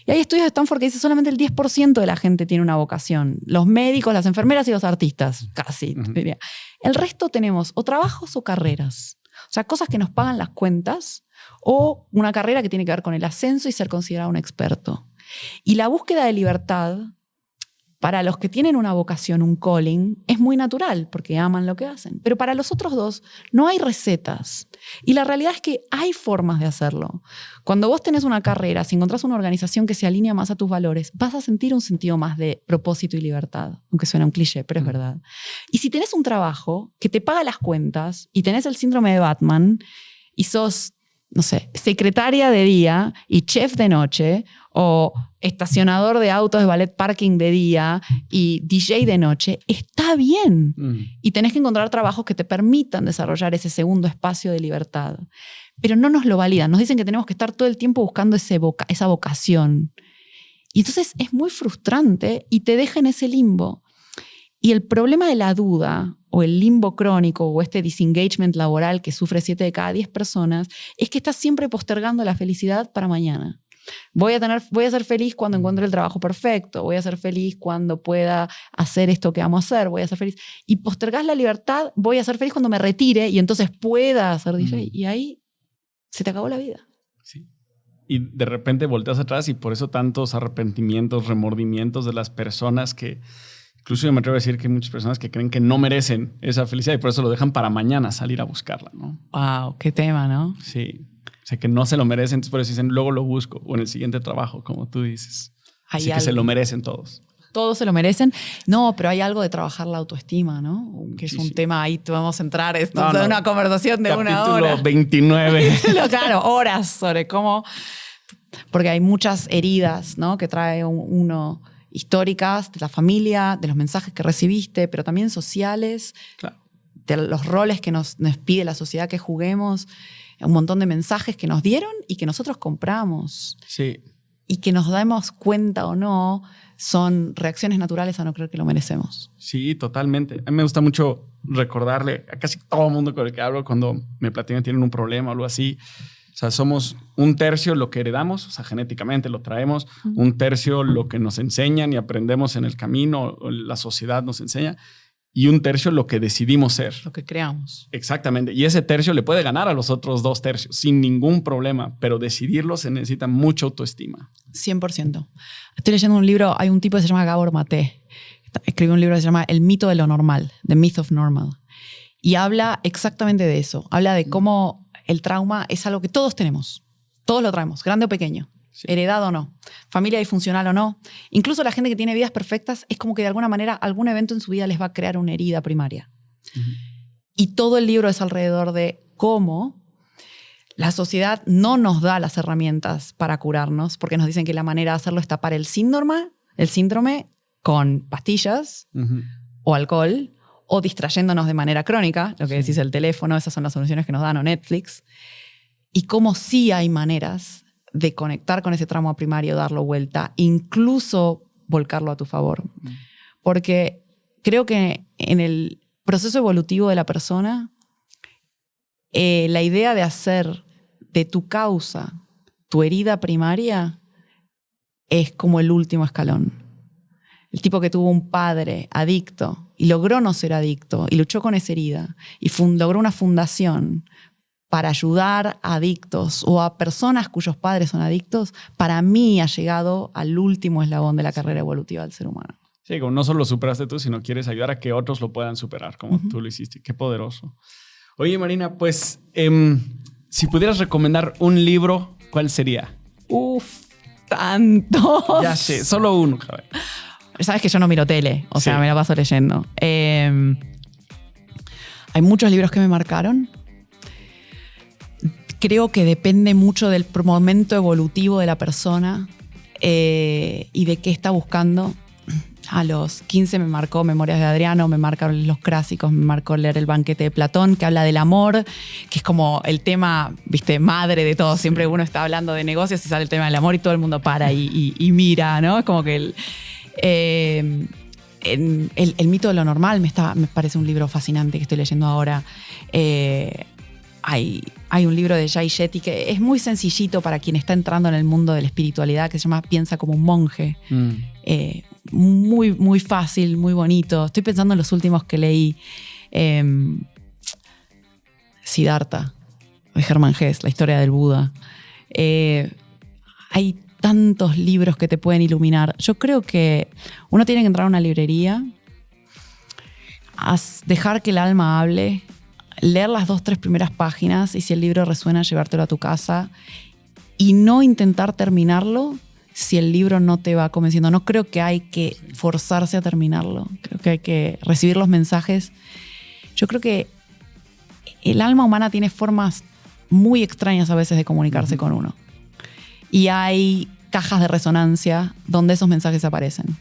Y hay estudios de Stanford que dicen solamente el 10% de la gente tiene una vocación. Los médicos, las enfermeras y los artistas, casi, diría. El resto tenemos o trabajos o carreras. O sea, cosas que nos pagan las cuentas, o una carrera que tiene que ver con el ascenso y ser considerado un experto. Y la búsqueda de libertad, para los que tienen una vocación, un calling, es muy natural porque aman lo que hacen. Pero para los otros dos no hay recetas. Y la realidad es que hay formas de hacerlo. Cuando vos tenés una carrera, si encontrás una organización que se alinea más a tus valores, vas a sentir un sentido más de propósito y libertad. Aunque suena un cliché, pero es verdad. Y si tenés un trabajo que te paga las cuentas y tenés el síndrome de Batman y sos, no sé, secretaria de día y chef de noche, o estacionador de autos de valet parking de día y DJ de noche, está bien. Y tenés que encontrar trabajos que te permitan desarrollar ese segundo espacio de libertad. Pero no nos lo validan. Nos dicen que tenemos que estar todo el tiempo buscando esa vocación. Y entonces es muy frustrante y te deja en ese limbo. Y el problema de la duda, o el limbo crónico, o este disengagement laboral que sufre 7 de cada 10 personas, es que estás siempre postergando la felicidad para mañana. Voy a ser feliz cuando encuentre el trabajo perfecto, voy a ser feliz cuando pueda hacer esto que amo hacer, voy a ser feliz. Y postergás la libertad, voy a ser feliz cuando me retire y entonces pueda ser DJ. Y ahí se te acabó la vida. Sí. Y de repente volteas atrás, y por eso tantos arrepentimientos, remordimientos de las personas que Incluso yo me atrevo a decir que hay muchas personas que creen que no merecen esa felicidad y por eso lo dejan para mañana salir a buscarla, ¿no? Wow, qué tema, ¿no? Sí. O sea, que no se lo merecen, entonces por eso dicen, luego lo busco. O en el siguiente trabajo, como tú dices. Así que se lo merecen todos. Todos se lo merecen. No, pero hay algo de trabajar la autoestima, ¿no? Que es un tema ahí, vamos a entrar, esto es una conversación de una hora. Capítulo 29. Claro, horas sobre cómo... Porque hay muchas heridas, ¿no? Que trae uno históricas de la familia, de los mensajes que recibiste, pero también sociales, Claro. de los roles que nos pide la sociedad que juguemos, un montón de mensajes que nos dieron y que nosotros compramos. Sí. Y que nos damos cuenta o no, son reacciones naturales a no creer que lo merecemos. Sí, totalmente. A mí me gusta mucho recordarle a casi todo el mundo con el que hablo cuando me platican tienen un problema o algo así. O sea, somos 1/3 lo que heredamos, o sea, genéticamente lo traemos, 1/3 lo que nos enseñan y aprendemos en el camino, o la sociedad nos enseña, y 1/3 lo que decidimos ser. Lo que creamos. Exactamente. Y ese tercio le puede ganar a los otros 2/3 sin ningún problema, pero decidirlo se necesita mucha autoestima. 100%. Estoy leyendo un libro, hay un tipo que se llama Gabor Maté. Escribió un libro que se llama El mito de lo normal, The Myth of Normal. Y habla exactamente de eso. Habla de cómo el trauma es algo que todos tenemos. Todos lo traemos, grande o pequeño. Sí. Heredado o no, familia disfuncional o no. Incluso la gente que tiene vidas perfectas es como que de alguna manera algún evento en su vida les va a crear una herida primaria. Y todo el libro es alrededor de cómo la sociedad no nos da las herramientas para curarnos, porque nos dicen que la manera de hacerlo es tapar el síndrome con pastillas o alcohol o distrayéndonos de manera crónica, lo que decís, el teléfono, esas son las soluciones que nos dan, o Netflix. Y cómo sí hay maneras de conectar con ese trauma primario, darlo vuelta, incluso volcarlo a tu favor. Porque creo que en el proceso evolutivo de la persona, la idea de hacer de tu causa tu herida primaria es como el último escalón. El tipo que tuvo un padre adicto y logró no ser adicto y luchó con esa herida y logró una fundación para ayudar a adictos o a personas cuyos padres son adictos, para mí ha llegado al último eslabón de la carrera evolutiva del ser humano. Sí, como no solo lo superaste tú, sino quieres ayudar a que otros lo puedan superar, como tú lo hiciste. Qué poderoso. Oye, Marina, pues, si pudieras recomendar un libro, ¿cuál sería? Uf, tantos. Ya sé, solo uno, Javier. Sabes que yo no miro tele, o sea, me la paso leyendo. Hay muchos libros que me marcaron. Creo que depende mucho del momento evolutivo de la persona y de qué está buscando. A los 15 me marcó Memorias de Adriano, me marcaron Los Clásicos, me marcó leer El banquete de Platón, que habla del amor, que es como el tema, viste, madre de todo. Siempre uno está hablando de negocios y sale el tema del amor y todo el mundo para y mira, ¿no? Es como que el mito de lo normal me parece un libro fascinante que estoy leyendo ahora. Hay un libro de Jay Shetty que es muy sencillito para quien está entrando en el mundo de la espiritualidad, que se llama Piensa como un monje. Muy, muy fácil, muy bonito. Estoy pensando en los últimos que leí. Siddhartha, de Hermann Hesse, la historia del Buda. Hay tantos libros que te pueden iluminar. Yo creo que uno tiene que entrar a una librería, dejar que el alma hable, leer las 2-3 primeras páginas y si el libro resuena, llevártelo a tu casa y no intentar terminarlo si el libro no te va convenciendo. No creo que hay que forzarse a terminarlo. Creo que hay que recibir los mensajes. Yo creo que el alma humana tiene formas muy extrañas a veces de comunicarse con uno. Y hay cajas de resonancia donde esos mensajes aparecen.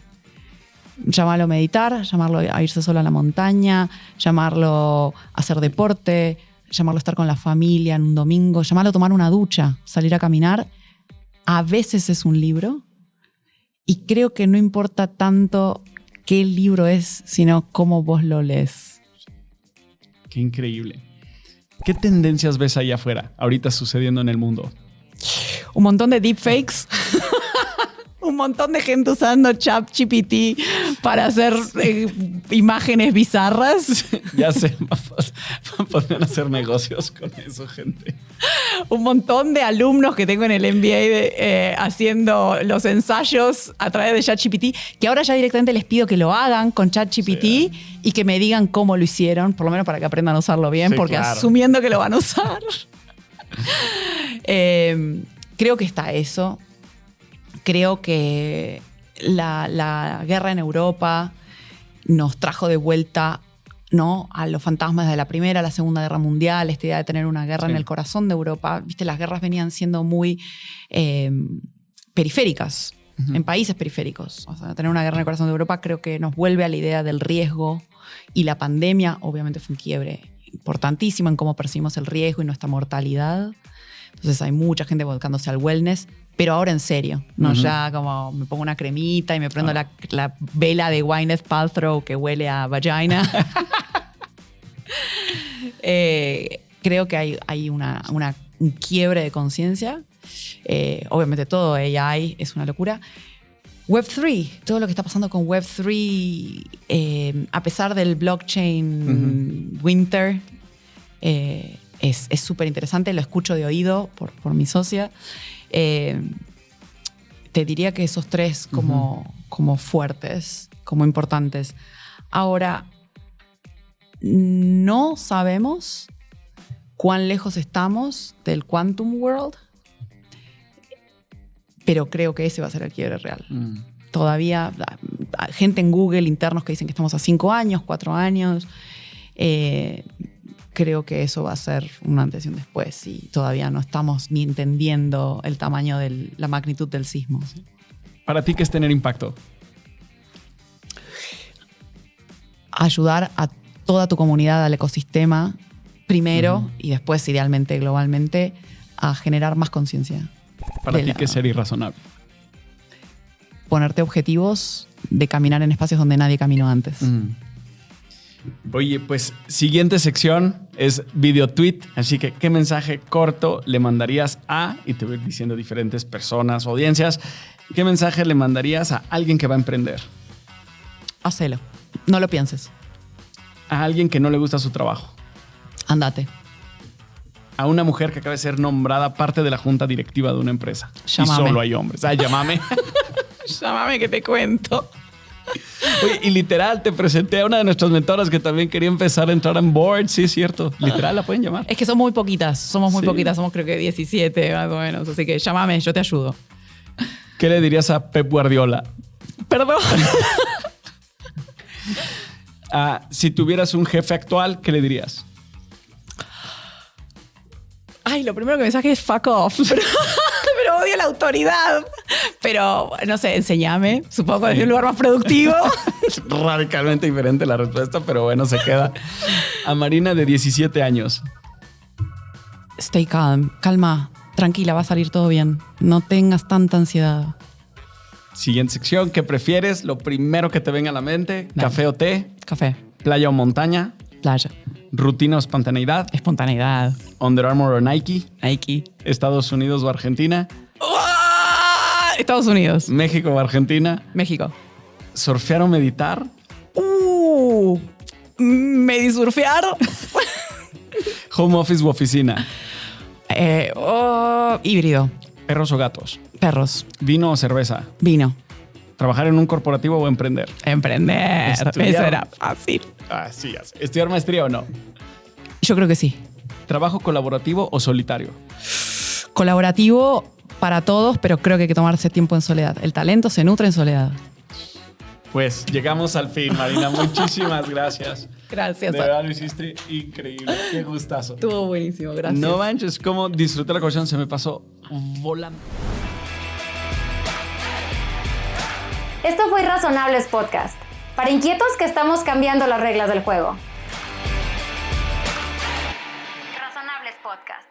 Llamarlo a meditar, llamarlo a irse solo a la montaña, llamarlo a hacer deporte, llamarlo a estar con la familia en un domingo, llamarlo a tomar una ducha, salir a caminar. A veces es un libro y creo que no importa tanto qué libro es, sino cómo vos lo lees. Qué increíble. ¿Qué tendencias ves allá afuera ahorita sucediendo en el mundo? Un montón de deepfakes. Un montón de gente usando ChatGPT para hacer imágenes bizarras. Ya sé, podrían hacer negocios con eso, gente. un montón de alumnos que tengo en el MBA haciendo los ensayos a través de ChatGPT, que ahora ya directamente les pido que lo hagan con ChatGPT y que me digan cómo lo hicieron, por lo menos para que aprendan a usarlo bien, porque asumiendo que lo van a usar. Creo que está eso. Creo que la guerra en Europa nos trajo de vuelta, ¿no?, a los fantasmas de la Primera, la Segunda Guerra Mundial, esta idea de tener una guerra en el corazón de Europa. Viste, las guerras venían siendo muy periféricas, en países periféricos. O sea, tener una guerra en el corazón de Europa creo que nos vuelve a la idea del riesgo, y la pandemia obviamente fue un quiebre importantísimo en cómo percibimos el riesgo y nuestra mortalidad. Entonces hay mucha gente volcándose al wellness, pero ahora en serio, ¿no? Ya como me pongo una cremita y me prendo la vela de Gwyneth Paltrow que huele a vagina. Creo que hay un quiebre de conciencia. Obviamente todo AI es una locura. Web3, todo lo que está pasando con Web3, a pesar del blockchain winter, es súper interesante. Lo escucho de oído por mi socia. Te diría que esos tres como fuertes, como importantes. Ahora, no sabemos cuán lejos estamos del quantum world, pero creo que ese va a ser el quiebre real. Todavía gente en Google, internos, que dicen que estamos a 5 años, 4 años. Creo que eso va a ser un antes y un después, y todavía no estamos ni entendiendo el tamaño de la magnitud del sismo. ¿Para ti qué es tener impacto? Ayudar a toda tu comunidad, al ecosistema, primero, y después, idealmente, globalmente, a generar más conciencia. ¿Para ti qué es ser irrazonable? Ponerte objetivos de caminar en espacios donde nadie caminó antes. Oye, pues siguiente sección es video tweet, así que ¿qué mensaje corto le mandarías y te voy diciendo diferentes personas, audiencias, qué mensaje le mandarías a alguien que va a emprender? Hacelo, no lo pienses. A alguien que no le gusta su trabajo. Andate. A una mujer que acaba de ser nombrada parte de la junta directiva de una empresa. Llámame. Y solo hay hombres. Llámame. Llámame que te cuento. Oye, y literal, te presenté a una de nuestras mentoras que también quería empezar a entrar en board. Sí, es cierto. Literal, la pueden llamar. Es que somos muy poquitas. Somos creo que 17 más o menos. Así que llámame, yo te ayudo. ¿Qué le dirías a Pep Guardiola? Perdón. Si tuvieras un jefe actual, ¿qué le dirías? Ay, lo primero que me saque es fuck off. Pero odio la autoridad. Pero, no sé, enséñame. Supongo desde un lugar más productivo. Es radicalmente diferente la respuesta, pero bueno, se queda. A Marina, de 17 años. Stay calm. Calma. Tranquila, va a salir todo bien. No tengas tanta ansiedad. Siguiente sección. ¿Qué prefieres? Lo primero que te venga a la mente. No. ¿Café o té? Café. ¿Playa o montaña? Playa. ¿Rutina o espontaneidad? Espontaneidad. ¿Under Armour o Nike? Nike. ¿Estados Unidos o Argentina? Estados Unidos. ¿México o Argentina? México. ¿Surfear o meditar? ¿Medisurfear? ¿Home office u oficina? Híbrido. ¿Perros o gatos? Perros. ¿Vino o cerveza? Vino. ¿Trabajar en un corporativo o emprender? Emprender. Estudiar. Eso era fácil. Sí. ¿Estudiar maestría o no? Yo creo que sí. ¿Trabajo colaborativo o solitario? Colaborativo para todos, pero creo que hay que tomarse tiempo en soledad. El talento se nutre en soledad. Pues llegamos al fin, Marina. Muchísimas gracias. Gracias. De verdad lo hiciste increíble. Qué gustazo. Estuvo buenísimo, gracias. No manches, cómo disfruté la conversación. Se me pasó volando. Esto fue Irrazonables Podcast, para inquietos que estamos cambiando las reglas del juego. Irrazonables Podcast.